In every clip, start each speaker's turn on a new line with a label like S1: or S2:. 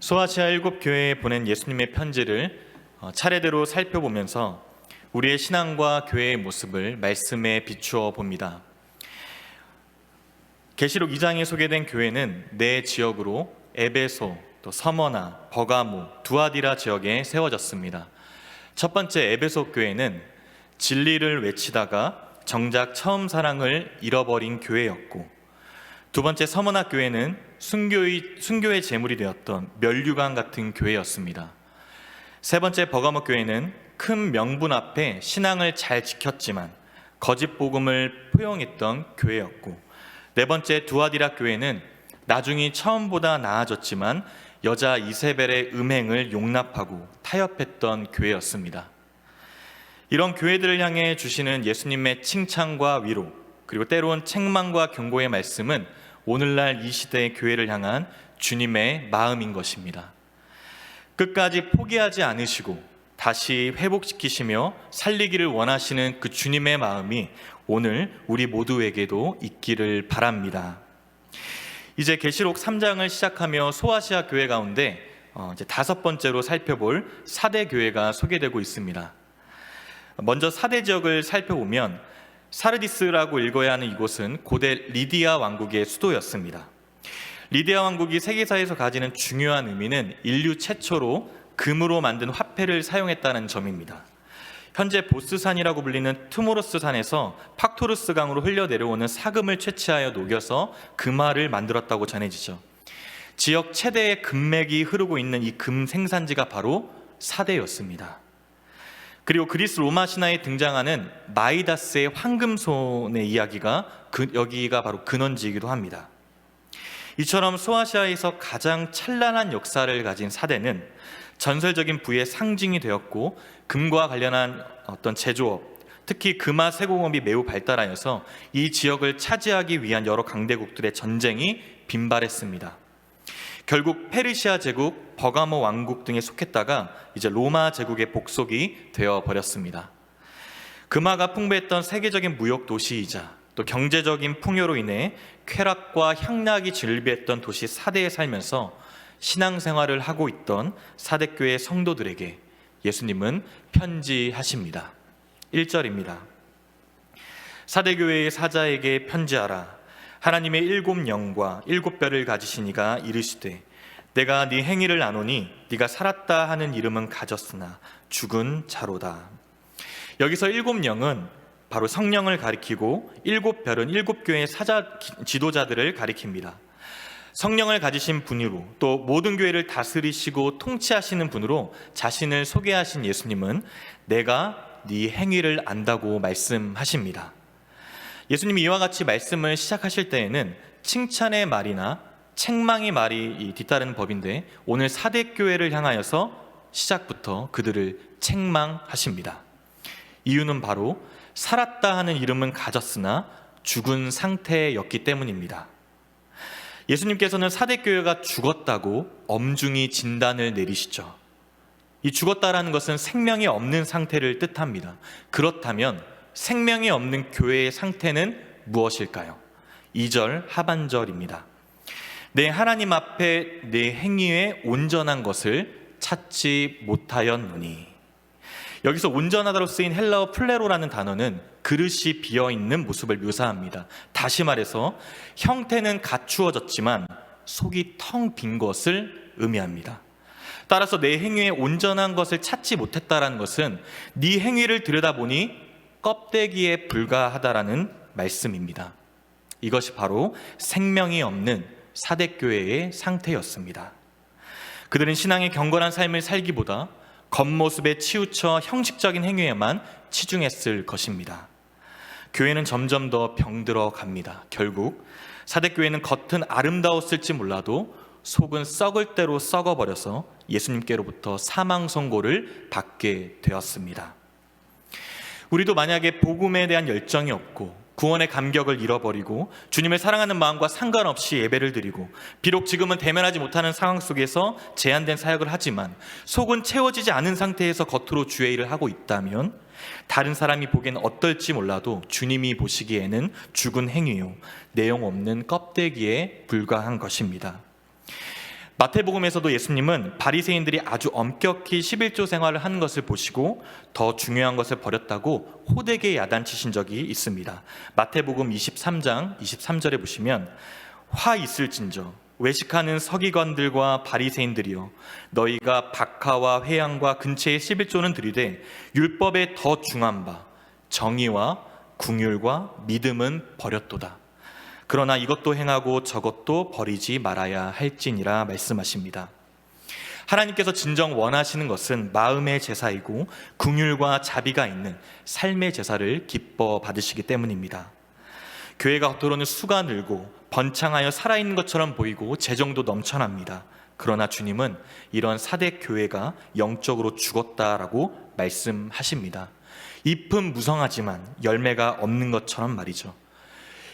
S1: 소아시아 7교회에 보낸 예수님의 편지를 차례대로 살펴보면서 우리의 신앙과 교회의 모습을 말씀에 비추어 봅니다. 계시록 2장에 소개된 교회는 네 지역으로 에베소, 또 서머나, 버가모, 두아디라 지역에 세워졌습니다. 첫 번째 에베소 교회는 진리를 외치다가 정작 처음 사랑을 잃어버린 교회였고, 두 번째 서머나 교회는 순교의 제물이 되었던 면류관 같은 교회였습니다. 세 번째 버가모 교회는 큰 명분 앞에 신앙을 잘 지켰지만 거짓 복음을 포용했던 교회였고, 네 번째 두아디라 교회는 나중이 처음보다 나아졌지만 여자 이세벨의 음행을 용납하고 타협했던 교회였습니다. 이런 교회들을 향해 주시는 예수님의 칭찬과 위로, 그리고 때로는 책망과 경고의 말씀은 오늘날 이 시대의 교회를 향한 주님의 마음인 것입니다. 끝까지 포기하지 않으시고 다시 회복시키시며 살리기를 원하시는 그 주님의 마음이 오늘 우리 모두에게도 있기를 바랍니다. 이제 계시록 3장을 시작하며 소아시아 교회 가운데 이제 5번째로 살펴볼 사대 교회가 소개되고 있습니다. 먼저 사대 지역을 살펴보면 사르디스라고 읽어야 하는 이곳은 고대 리디아 왕국의 수도였습니다. 리디아 왕국이 세계사에서 가지는 중요한 의미는 인류 최초로 금으로 만든 화폐를 사용했다는 점입니다. 현재 보스산이라고 불리는 투모로스 산에서 팍토르스 강으로 흘러내려오는 사금을 채취하여 녹여서 금화를 만들었다고 전해지죠. 지역 최대의 금맥이 흐르고 있는 이 금 생산지가 바로 사대였습니다. 그리고 그리스 로마 신화에 등장하는 마이다스의 황금손의 이야기가 여기가 바로 근원지이기도 합니다. 이처럼 소아시아에서 가장 찬란한 역사를 가진 사대는 전설적인 부의 상징이 되었고, 금과 관련한 어떤 제조업, 특히 금화 세공업이 매우 발달하여서 이 지역을 차지하기 위한 여러 강대국들의 전쟁이 빈발했습니다. 결국 페르시아 제국, 버가모 왕국 등에 속했다가 이제 로마 제국의 복속이 되어버렸습니다. 금화가 풍부했던 세계적인 무역 도시이자 또 경제적인 풍요로 인해 쾌락과 향락이 즐비했던 도시 사대에 살면서 신앙생활을 하고 있던 사대교회 성도들에게 예수님은 편지하십니다. 1절입니다. 사대교회의 사자에게 편지하라. 하나님의 7 영과 7 뼈를 가지신 이가 이르시되, 내가 네 행위를 아노니 네가 살았다 하는 이름은 가졌으나 죽은 자로다. 여기서 7 영은 바로 성령을 가리키고 7 별은 7 교회의 사자 지도자들을 가리킵니다. 성령을 가지신 분으로 또 모든 교회를 다스리시고 통치하시는 분으로 자신을 소개하신 예수님은 내가 네 행위를 안다고 말씀하십니다. 예수님이 이와 같이 말씀을 시작하실 때에는 칭찬의 말이나 책망의 말이 뒤따르는 법인데, 오늘 사대교회를 향하여서 시작부터 그들을 책망하십니다. 이유는 바로 살았다 하는 이름은 가졌으나 죽은 상태였기 때문입니다. 예수님께서는 사대교회가 죽었다고 엄중히 진단을 내리시죠. 이 죽었다라는 것은 생명이 없는 상태를 뜻합니다. 그렇다면 생명이 없는 교회의 상태는 무엇일까요? 2절 하반절입니다. 내 하나님 앞에 내 행위에 온전한 것을 찾지 못하였노니. 여기서 온전하다로 쓰인 헬라어 플레로라는 단어는 그릇이 비어있는 모습을 묘사합니다. 다시 말해서 형태는 갖추어졌지만 속이 텅 빈 것을 의미합니다. 따라서 내 행위에 온전한 것을 찾지 못했다라는 것은 네 행위를 들여다보니 껍데기에 불과하다라는 말씀입니다. 이것이 바로 생명이 없는 사대교회의 상태였습니다. 그들은 신앙의 경건한 삶을 살기보다 겉모습에 치우쳐 형식적인 행위에만 치중했을 것입니다. 교회는 점점 더 병들어 갑니다. 결국 사대교회는 겉은 아름다웠을지 몰라도 속은 썩을 대로 썩어버려서 예수님께로부터 사망 선고를 받게 되었습니다. 우리도 만약에 복음에 대한 열정이 없고 구원의 감격을 잃어버리고 주님을 사랑하는 마음과 상관없이 예배를 드리고, 비록 지금은 대면하지 못하는 상황 속에서 제한된 사역을 하지만 속은 채워지지 않은 상태에서 겉으로 주의 일을 하고 있다면 다른 사람이 보기엔 어떨지 몰라도 주님이 보시기에는 죽은 행위요, 내용 없는 껍데기에 불과한 것입니다. 마태복음에서도 예수님은 바리새인들이 아주 엄격히 11조 생활을 하는 것을 보시고 더 중요한 것을 버렸다고 호되게 야단치신 적이 있습니다. 마태복음 23장 23절에 보시면 화 있을진저 외식하는 서기관들과 바리새인들이여 너희가 박하와 회양과 근처의 11조는 들이되 율법에 더 중한 바 정의와 궁율과 믿음은 버렸도다. 그러나 이것도 행하고 저것도 버리지 말아야 할지니라 말씀하십니다. 하나님께서 진정 원하시는 것은 마음의 제사이고 궁율과 자비가 있는 삶의 제사를 기뻐 받으시기 때문입니다. 교회가 겉으로는 수가 늘고 번창하여 살아있는 것처럼 보이고 재정도 넘쳐납니다. 그러나 주님은 이런 사대 교회가 영적으로 죽었다라고 말씀하십니다. 잎은 무성하지만 열매가 없는 것처럼 말이죠.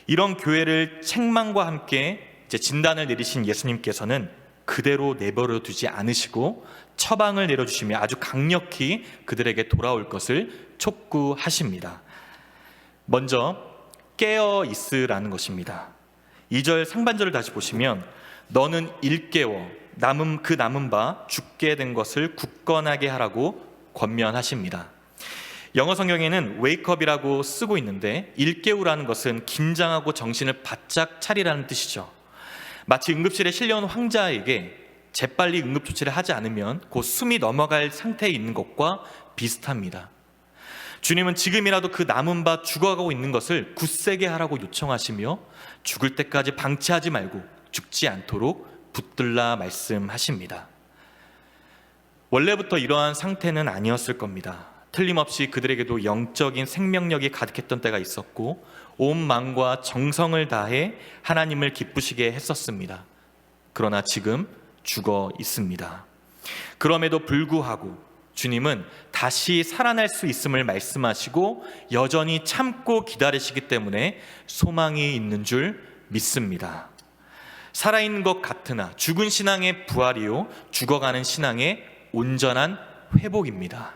S1: 이런 교회를 책망과 함께 진단을 내리신 예수님께서는 그대로 내버려 두지 않으시고 처방을 내려주시며 아주 강력히 그들에게 돌아올 것을 촉구하십니다. 먼저 깨어 있으라는 것입니다. 2절 상반절을 다시 보시면 너는 일깨워 그 남은 바 죽게 된 것을 굳건하게 하라고 권면하십니다. 영어 성경에는 wakeup이라고 쓰고 있는데 일깨우라는 것은 긴장하고 정신을 바짝 차리라는 뜻이죠. 마치 응급실에 실려온 환자에게 재빨리 응급조치를 하지 않으면 곧 숨이 넘어갈 상태에 있는 것과 비슷합니다. 주님은 지금이라도 그 남은 바 죽어가고 있는 것을 굳세게 하라고 요청하시며 죽을 때까지 방치하지 말고 죽지 않도록 붙들라 말씀하십니다. 원래부터 이러한 상태는 아니었을 겁니다. 틀림없이 그들에게도 영적인 생명력이 가득했던 때가 있었고 온 마음과 정성을 다해 하나님을 기쁘시게 했었습니다. 그러나 지금 죽어 있습니다. 그럼에도 불구하고 주님은 다시 살아날 수 있음을 말씀하시고 여전히 참고 기다리시기 때문에 소망이 있는 줄 믿습니다. 살아있는 것 같으나 죽은 신앙의 부활이요 죽어가는 신앙의 온전한 회복입니다.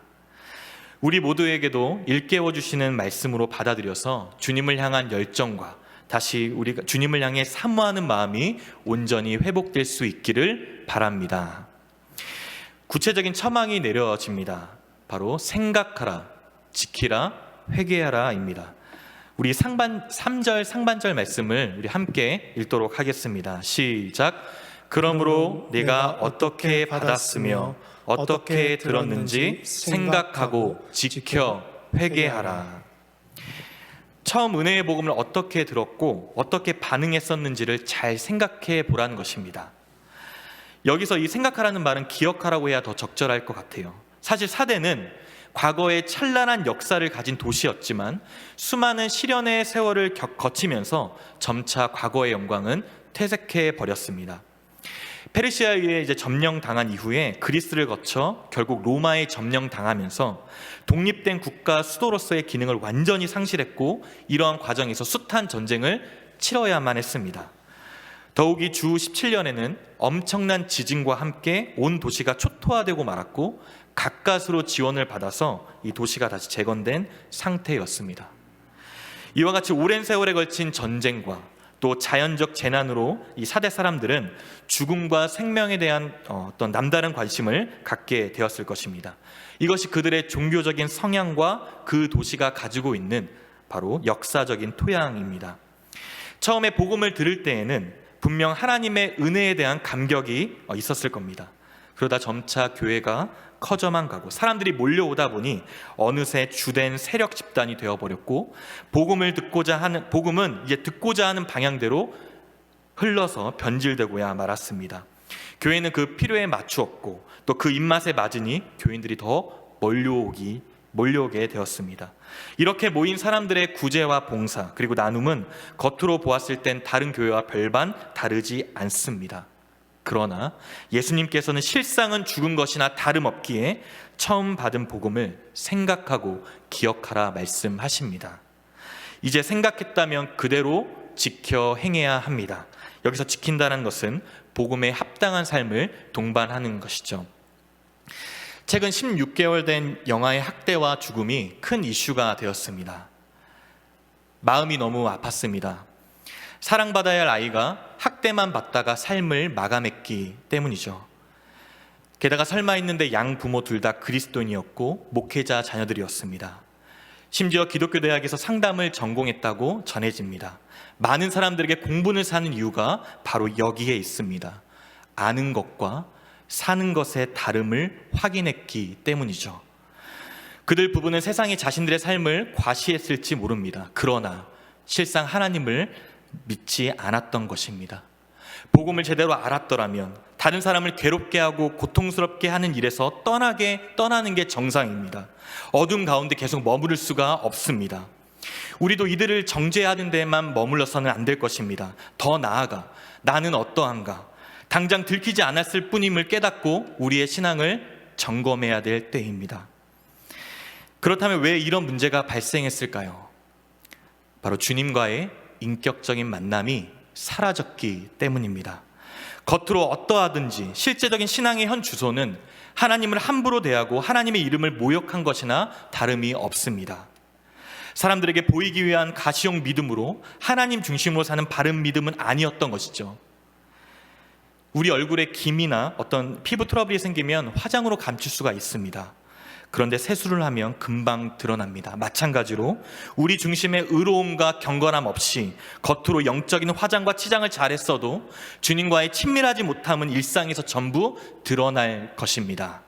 S1: 우리 모두에게도 일깨워 주시는 말씀으로 받아들여서 주님을 향한 열정과 다시 우리가 주님을 향해 사모하는 마음이 온전히 회복될 수 있기를 바랍니다. 구체적인 처방이 내려집니다. 바로 생각하라, 지키라, 회개하라입니다. 우리 3절 상반절 말씀을 우리 함께 읽도록 하겠습니다. 시작. 그러므로 내가 어떻게 받았으며 어떻게 들었는지 생각하고 지켜 회개하라. 처음 은혜의 복음을 어떻게 들었고 어떻게 반응했었는지를 잘 생각해 보라는 것입니다. 여기서 이 생각하라는 말은 기억하라고 해야 더 적절할 것 같아요. 사실 사대는 과거의 찬란한 역사를 가진 도시였지만 수많은 시련의 세월을 거치면서 점차 과거의 영광은 퇴색해 버렸습니다. 페르시아에 의해 점령당한 이후에 그리스를 거쳐 결국 로마에 점령당하면서 독립된 국가 수도로서의 기능을 완전히 상실했고 이러한 과정에서 숱한 전쟁을 치러야만 했습니다. 더욱이 주 17년에는 엄청난 지진과 함께 온 도시가 초토화되고 말았고 가까스로 지원을 받아서 이 도시가 다시 재건된 상태였습니다. 이와 같이 오랜 세월에 걸친 전쟁과 또 자연적 재난으로 이 사대 사람들은 죽음과 생명에 대한 어떤 남다른 관심을 갖게 되었을 것입니다. 이것이 그들의 종교적인 성향과 그 도시가 가지고 있는 바로 역사적인 토양입니다. 처음에 복음을 들을 때에는 분명 하나님의 은혜에 대한 감격이 있었을 겁니다. 그러다 점차 교회가 커져만 가고 사람들이 몰려오다 보니 어느새 주된 세력 집단이 되어버렸고 복음은 이제 듣고자 하는 방향대로 흘러서 변질되고야 말았습니다. 교회는 그 필요에 맞추었고 또 그 입맛에 맞으니 교인들이 더 몰려오게 되었습니다. 이렇게 모인 사람들의 구제와 봉사 그리고 나눔은 겉으로 보았을 땐 다른 교회와 별반 다르지 않습니다. 그러나 예수님께서는 실상은 죽은 것이나 다름없기에 처음 받은 복음을 생각하고 기억하라 말씀하십니다. 이제 생각했다면 그대로 지켜 행해야 합니다. 여기서 지킨다는 것은 복음에 합당한 삶을 동반하는 것이죠. 최근 16개월 된 영아의 학대와 죽음이 큰 이슈가 되었습니다. 마음이 너무 아팠습니다. 사랑받아야 할 아이가 학대만 받다가 삶을 마감했기 때문이죠. 게다가 설마 있는데 양 부모 둘 다 그리스도인이었고 목회자 자녀들이었습니다. 심지어 기독교 대학에서 상담을 전공했다고 전해집니다. 많은 사람들에게 공분을 사는 이유가 바로 여기에 있습니다. 아는 것과 사는 것의 다름을 확인했기 때문이죠. 그들 부부는 세상이 자신들의 삶을 과시했을지 모릅니다. 그러나 실상 하나님을 믿지 않았던 것입니다. 복음을 제대로 알았더라면 다른 사람을 괴롭게 하고 고통스럽게 하는 일에서 떠나는 게 정상입니다. 어둠 가운데 계속 머무를 수가 없습니다. 우리도 이들을 정죄하는 데만 머물러서는 안 될 것입니다. 더 나아가 나는 어떠한가, 당장 들키지 않았을 뿐임을 깨닫고 우리의 신앙을 점검해야 될 때입니다. 그렇다면 왜 이런 문제가 발생했을까요? 바로 주님과의 인격적인 만남이 사라졌기 때문입니다. 겉으로 어떠하든지 실제적인 신앙의 현 주소는 하나님을 함부로 대하고 하나님의 이름을 모욕한 것이나 다름이 없습니다. 사람들에게 보이기 위한 가시용 믿음으로 하나님 중심으로 사는 바른 믿음은 아니었던 것이죠. 우리 얼굴에 김이나 어떤 피부 트러블이 생기면 화장으로 감출 수가 있습니다. 그런데 세수를 하면 금방 드러납니다. 마찬가지로 우리 중심의 의로움과 경건함 없이 겉으로 영적인 화장과 치장을 잘했어도 주님과의 친밀하지 못함은 일상에서 전부 드러날 것입니다.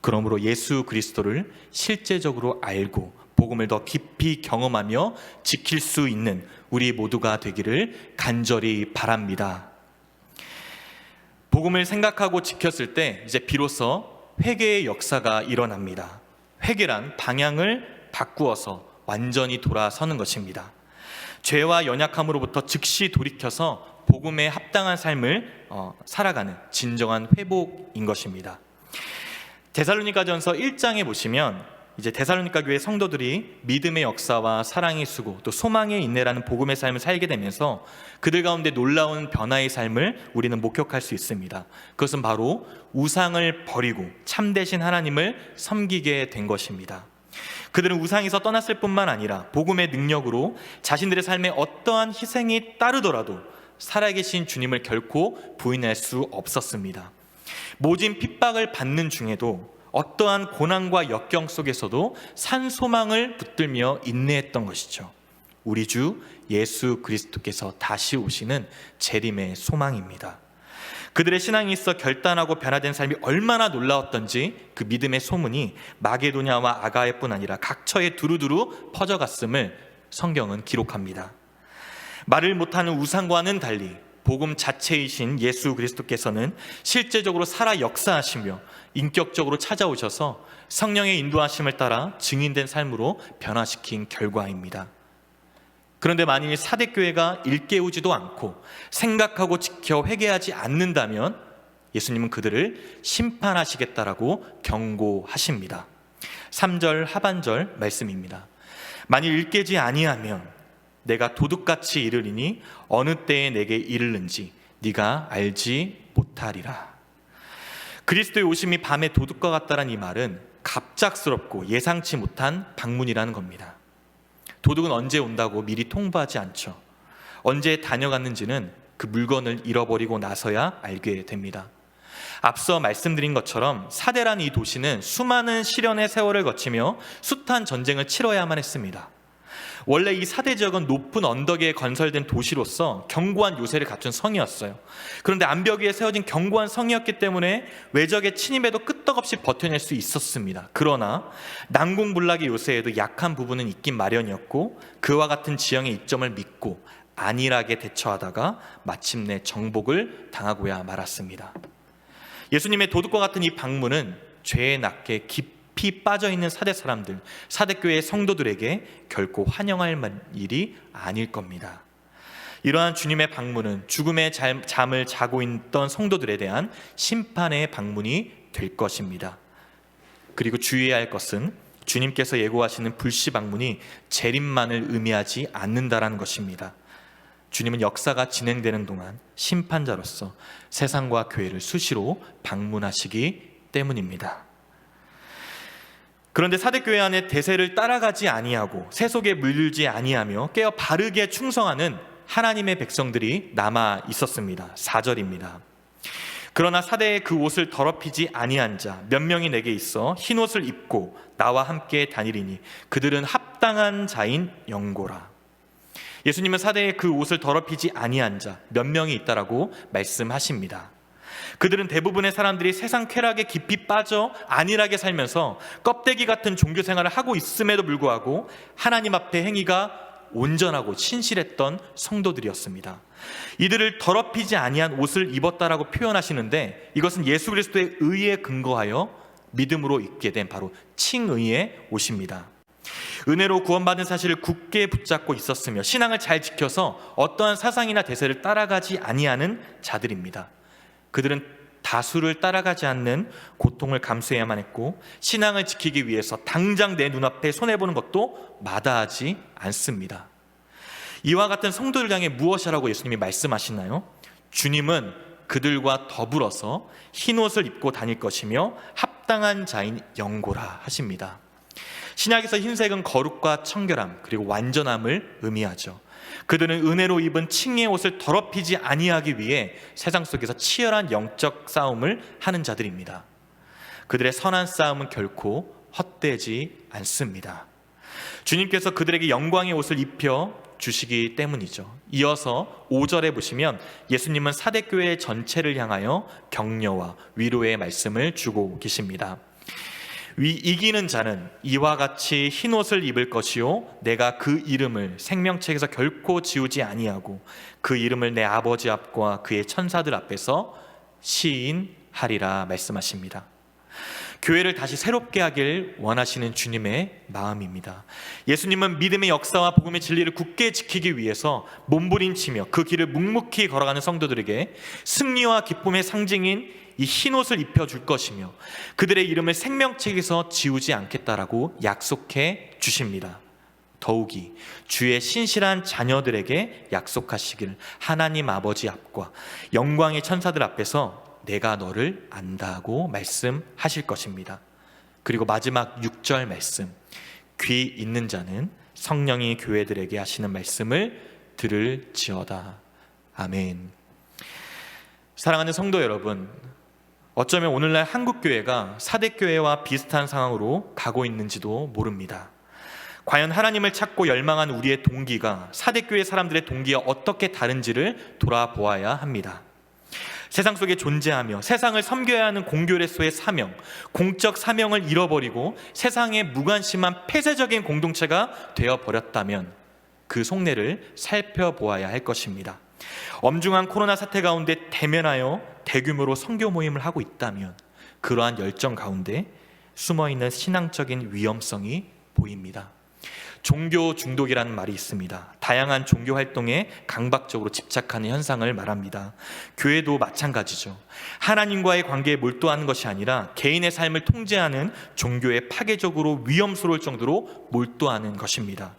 S1: 그러므로 예수 그리스도를 실제적으로 알고 복음을 더 깊이 경험하며 지킬 수 있는 우리 모두가 되기를 간절히 바랍니다. 복음을 생각하고 지켰을 때 이제 비로소 회개의 역사가 일어납니다. 회개란 방향을 바꾸어서 완전히 돌아서는 것입니다. 죄와 연약함으로부터 즉시 돌이켜서 복음에 합당한 삶을 살아가는 진정한 회복인 것입니다. 데살로니가전서 1장에 보시면 이제 데살로니가 교회 성도들이 믿음의 역사와 사랑의 수고 또 소망의 인내라는 복음의 삶을 살게 되면서 그들 가운데 놀라운 변화의 삶을 우리는 목격할 수 있습니다. 그것은 바로 우상을 버리고 참되신 하나님을 섬기게 된 것입니다. 그들은 우상에서 떠났을 뿐만 아니라 복음의 능력으로 자신들의 삶에 어떠한 희생이 따르더라도 살아계신 주님을 결코 부인할 수 없었습니다. 모진 핍박을 받는 중에도 어떠한 고난과 역경 속에서도 산 소망을 붙들며 인내했던 것이죠. 우리 주 예수 그리스도께서 다시 오시는 재림의 소망입니다. 그들의 신앙이 있어 결단하고 변화된 삶이 얼마나 놀라웠던지 그 믿음의 소문이 마게도냐와 아가야뿐 아니라 각처에 두루두루 퍼져갔음을 성경은 기록합니다. 말을 못하는 우상과는 달리 복음 자체이신 예수 그리스도께서는 실제적으로 살아 역사하시며 인격적으로 찾아오셔서 성령의 인도하심을 따라 증인된 삶으로 변화시킨 결과입니다. 그런데 만일 사대교회가 일깨우지도 않고 생각하고 지켜 회개하지 않는다면 예수님은 그들을 심판하시겠다라고 경고하십니다. 3절 하반절 말씀입니다. 만일 일깨지 아니하면 내가 도둑같이 이르리니 어느 때에 내게 이르는지 네가 알지 못하리라. 그리스도의 오심이 밤에 도둑과 같다란 이 말은 갑작스럽고 예상치 못한 방문이라는 겁니다. 도둑은 언제 온다고 미리 통보하지 않죠. 언제 다녀갔는지는 그 물건을 잃어버리고 나서야 알게 됩니다. 앞서 말씀드린 것처럼 사대라는 이 도시는 수많은 시련의 세월을 거치며 숱한 전쟁을 치러야만 했습니다. 원래 이 사대 지역은 높은 언덕에 건설된 도시로서 견고한 요새를 갖춘 성이었어요. 그런데 암벽 위에 세워진 견고한 성이었기 때문에 외적의 침입에도 끄떡없이 버텨낼 수 있었습니다. 그러나 난공불락의 요새에도 약한 부분은 있긴 마련이었고 그와 같은 지형의 이점을 믿고 안일하게 대처하다가 마침내 정복을 당하고야 말았습니다. 예수님의 도둑과 같은 이 방문은 죄의 낙에 깊이 빠져있는 사대 사람들, 사대교회의 성도들에게 결코 환영할 일이 아닐 겁니다. 이러한 주님의 방문은 죽음의 잠을 자고 있던 성도들에 대한 심판의 방문이 될 것입니다. 그리고 주의해야 할 것은 주님께서 예고하시는 불시 방문이 재림만을 의미하지 않는다라는 것입니다. 주님은 역사가 진행되는 동안 심판자로서 세상과 교회를 수시로 방문하시기 때문입니다. 그런데 사대교회 안에 대세를 따라가지 아니하고 세속에 물들지 아니하며 깨어 바르게 충성하는 하나님의 백성들이 남아 있었습니다. 4절입니다. 그러나 사대의 그 옷을 더럽히지 아니한 자 몇 명이 내게 있어 흰 옷을 입고 나와 함께 다니리니 그들은 합당한 자인 영고라. 예수님은 사대의 그 옷을 더럽히지 아니한 자 몇 명이 있다라고 말씀하십니다. 그들은 대부분의 사람들이 세상 쾌락에 깊이 빠져 안일하게 살면서 껍데기 같은 종교 생활을 하고 있음에도 불구하고 하나님 앞에 행위가 온전하고 신실했던 성도들이었습니다. 이들을 더럽히지 아니한 옷을 입었다라고 표현하시는데, 이것은 예수 그리스도의 의에 근거하여 믿음으로 입게 된 바로 칭의의 옷입니다. 은혜로 구원받은 사실을 굳게 붙잡고 있었으며 신앙을 잘 지켜서 어떠한 사상이나 대세를 따라가지 아니하는 자들입니다. 그들은 다수를 따라가지 않는 고통을 감수해야만 했고, 신앙을 지키기 위해서 당장 내 눈앞에 손해보는 것도 마다하지 않습니다. 이와 같은 성도를 향해 무엇이라고 예수님이 말씀하시나요? 주님은 그들과 더불어서 흰옷을 입고 다닐 것이며 합당한 자인 영고라 하십니다. 신약에서 흰색은 거룩과 청결함 그리고 완전함을 의미하죠. 그들은 은혜로 입은 칭의의 옷을 더럽히지 아니하기 위해 세상 속에서 치열한 영적 싸움을 하는 자들입니다. 그들의 선한 싸움은 결코 헛되지 않습니다. 주님께서 그들에게 영광의 옷을 입혀 주시기 때문이죠. 이어서 5절에 보시면 예수님은 사대교회 전체를 향하여 격려와 위로의 말씀을 주고 계십니다. 이기는 자는 이와 같이 흰옷을 입을 것이요 내가 그 이름을 생명책에서 결코 지우지 아니하고 그 이름을 내 아버지 앞과 그의 천사들 앞에서 시인하리라 말씀하십니다. 교회를 다시 새롭게 하길 원하시는 주님의 마음입니다. 예수님은 믿음의 역사와 복음의 진리를 굳게 지키기 위해서 몸부림치며 그 길을 묵묵히 걸어가는 성도들에게 승리와 기쁨의 상징인 이 흰옷을 입혀줄 것이며 그들의 이름을 생명책에서 지우지 않겠다라고 약속해 주십니다. 더욱이 주의 신실한 자녀들에게 약속하시길 하나님 아버지 앞과 영광의 천사들 앞에서 내가 너를 안다고 말씀하실 것입니다. 그리고 마지막 6절 말씀, 귀 있는 자는 성령이 교회들에게 하시는 말씀을 들을지어다. 아멘. 사랑하는 성도 여러분, 어쩌면 오늘날 한국교회가 사대교회와 비슷한 상황으로 가고 있는지도 모릅니다. 과연 하나님을 찾고 열망한 우리의 동기가 사대교회 사람들의 동기와 어떻게 다른지를 돌아보아야 합니다. 세상 속에 존재하며 세상을 섬겨야 하는 공교례소의 사명, 공적 사명을 잃어버리고 세상에 무관심한 폐쇄적인 공동체가 되어버렸다면 그 속내를 살펴보아야 할 것입니다. 엄중한 코로나 사태 가운데 대면하여 대규모로 선교 모임을 하고 있다면 그러한 열정 가운데 숨어있는 신앙적인 위험성이 보입니다. 종교 중독이라는 말이 있습니다. 다양한 종교 활동에 강박적으로 집착하는 현상을 말합니다. 교회도 마찬가지죠. 하나님과의 관계에 몰두하는 것이 아니라 개인의 삶을 통제하는 종교에 파괴적으로 위험스러울 정도로 몰두하는 것입니다.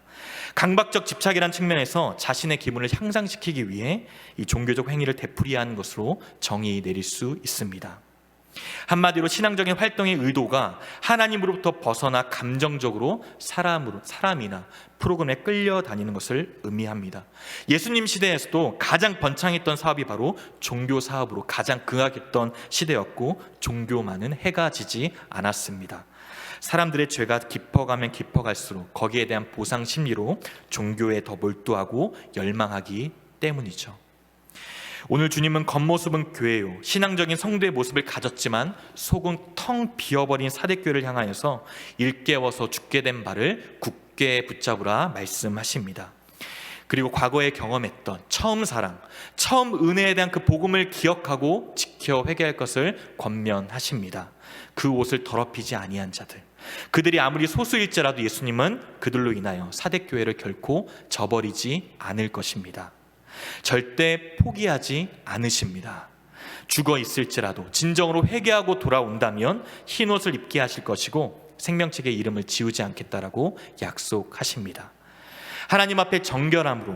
S1: 강박적 집착이라는 측면에서 자신의 기분을 향상시키기 위해 이 종교적 행위를 되풀이하는 것으로 정의 내릴 수 있습니다. 한마디로 신앙적인 활동의 의도가 하나님으로부터 벗어나 감정적으로 사람이나 프로그램에 끌려다니는 것을 의미합니다. 예수님 시대에서도 가장 번창했던 사업이 바로 종교 사업으로 가장 극악했던 시대였고 종교만은 해가 지지 않았습니다. 사람들의 죄가 깊어가면 깊어갈수록 거기에 대한 보상 심리로 종교에 더 몰두하고 열망하기 때문이죠. 오늘 주님은 겉모습은 교회요 신앙적인 성도의 모습을 가졌지만 속은 텅 비어버린 사대교회를 향하여서 일깨워서 죽게 된 발을 굳게 붙잡으라 말씀하십니다. 그리고 과거에 경험했던 처음 사랑, 처음 은혜에 대한 그 복음을 기억하고 지켜 회개할 것을 권면하십니다. 그 옷을 더럽히지 아니한 자들, 그들이 아무리 소수일지라도 예수님은 그들로 인하여 사대교회를 결코 저버리지 않을 것입니다. 절대 포기하지 않으십니다. 죽어 있을지라도 진정으로 회개하고 돌아온다면 흰옷을 입게 하실 것이고 생명책의 이름을 지우지 않겠다라고 약속하십니다. 하나님 앞에 정결함으로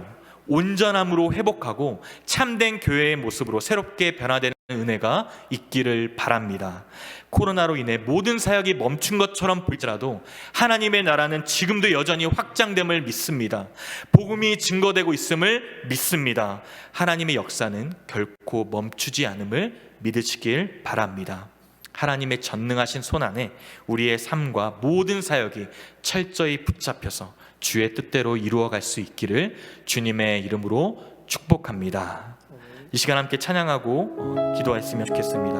S1: 온전함으로 회복하고 참된 교회의 모습으로 새롭게 변화되는 은혜가 있기를 바랍니다. 코로나로 인해 모든 사역이 멈춘 것처럼 보일지라도 하나님의 나라는 지금도 여전히 확장됨을 믿습니다. 복음이 증거되고 있음을 믿습니다. 하나님의 역사는 결코 멈추지 않음을 믿으시길 바랍니다. 하나님의 전능하신 손 안에 우리의 삶과 모든 사역이 철저히 붙잡혀서 주의 뜻대로 이루어갈 수 있기를 주님의 이름으로 축복합니다. 이 시간 함께 찬양하고 기도했으면 좋겠습니다.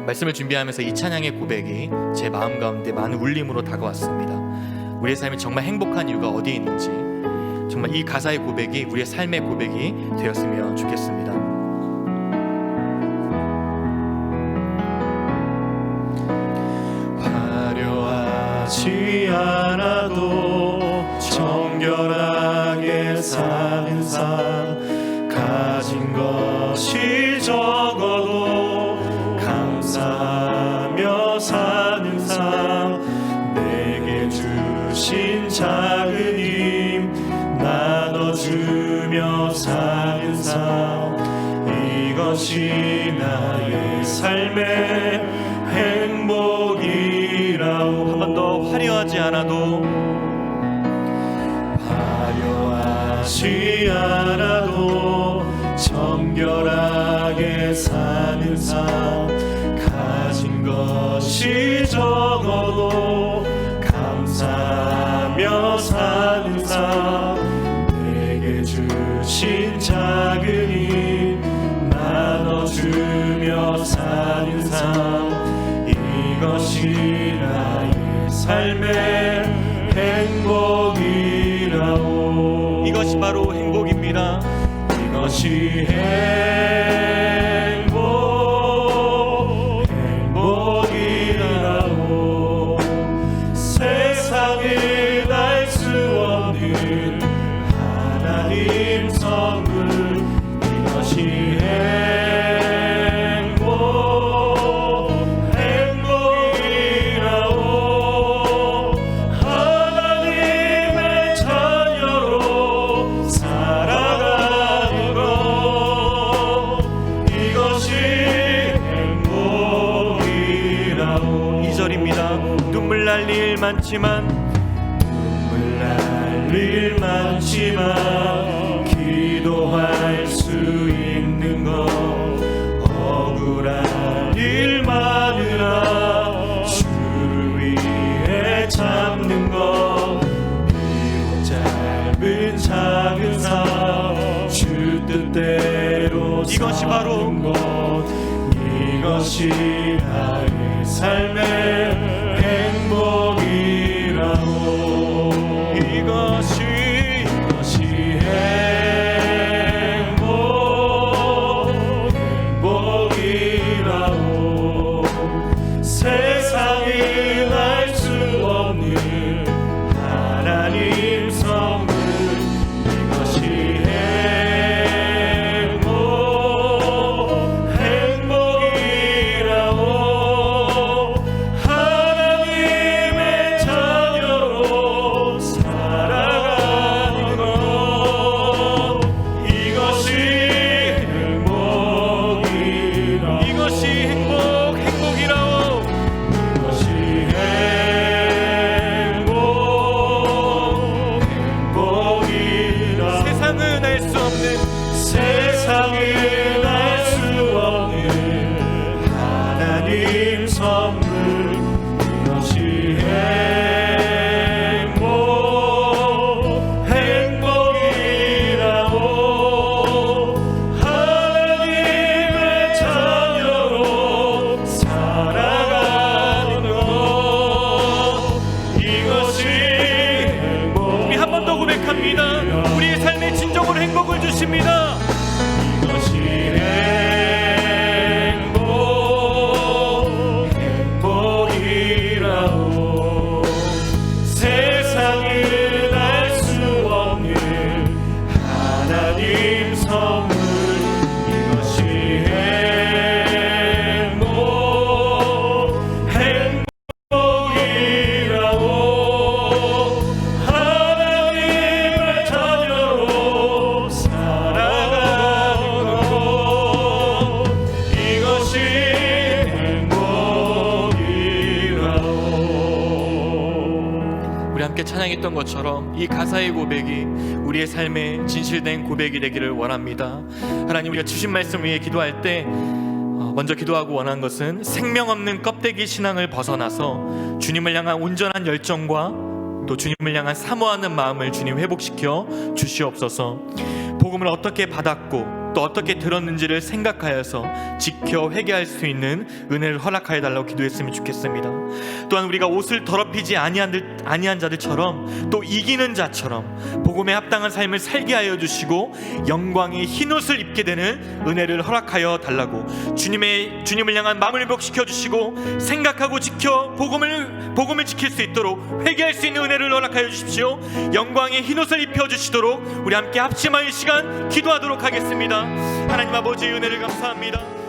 S1: 말씀을 준비하면서 이 찬양의 고백이 제 마음 가운데 많은 울림으로 다가왔습니다. 우리의 삶이 정말 행복한 이유가 어디에 있는지, 정말 이 가사의 고백이 우리의 삶의 고백이 되었으면 좋겠습니다.
S2: 화려하지 않아도 정결하게 사는 삶, 가진 것이 적어도 감사하며 사는 삶, 내게 주신 작은 힘 나눠주며 사는 삶, 이것이 나의 삶의 행복이라오.
S1: 한 번 더 화려하지 않아도
S2: 화려하지 않아도 정결하게 사는 삶, 가진 것이 적어도 감사하며 사는 삶, 내게 주신 작은 힘 나눠주며 사는 삶, 이것이 나의 삶의 행복이라오.
S1: 이것이 바로 행복입니다.
S2: 이것이 행복이라오. 세상에 알 수 없는 하나님 선물, 이것이 행복이라오. 하나님의 자녀로 살아가는 것, 이것이 행복이라오.
S1: 2절입니다. 눈물 날 일 많지만
S2: 기도할 수 있는 것, 억울한 일 많으나 주를 위해 참는 것, 비록 짧은 작은 삶 주 뜻대로
S1: 이것이 바로
S2: 사는 것, 이것이 나의 삶의 행복이라오. 이것이 행복이라오. 세상이 알 수 없는 하나님 선물, 이것이 행복이라오. 하나님의 자녀로 살아가
S1: 함께 찬양했던 것처럼 이 가사의 고백이 우리의 삶에 진실된 고백이 되기를 원합니다. 하나님, 우리가 주신 말씀 위해 기도할 때 먼저 기도하고 원하는 것은 생명 없는 껍데기 신앙을 벗어나서 주님을 향한 온전한 열정과 또 주님을 향한 사모하는 마음을 주님 회복시켜 주시옵소서. 복음을 어떻게 받았고 또 어떻게 들었는지를 생각하여서 지켜 회개할 수 있는 은혜를 허락하여 달라고 기도했으면 좋겠습니다. 또한 우리가 옷을 더럽히지 아니한 자들처럼 또 이기는 자처럼 복음에 합당한 삶을 살게 하여 주시고 영광의 흰옷을 입게 되는 은혜를 허락하여 달라고 주님을 향한 마음을 회복시켜 주시고 생각하고 지켜 복음을 지킬 수 있도록 회개할 수 있는 은혜를 허락하여 주십시오. 영광의 흰옷을 입혀 주시도록 우리 함께 합심하여 이 시간 기도하도록 하겠습니다. 하나님 아버지의 은혜를 감사합니다.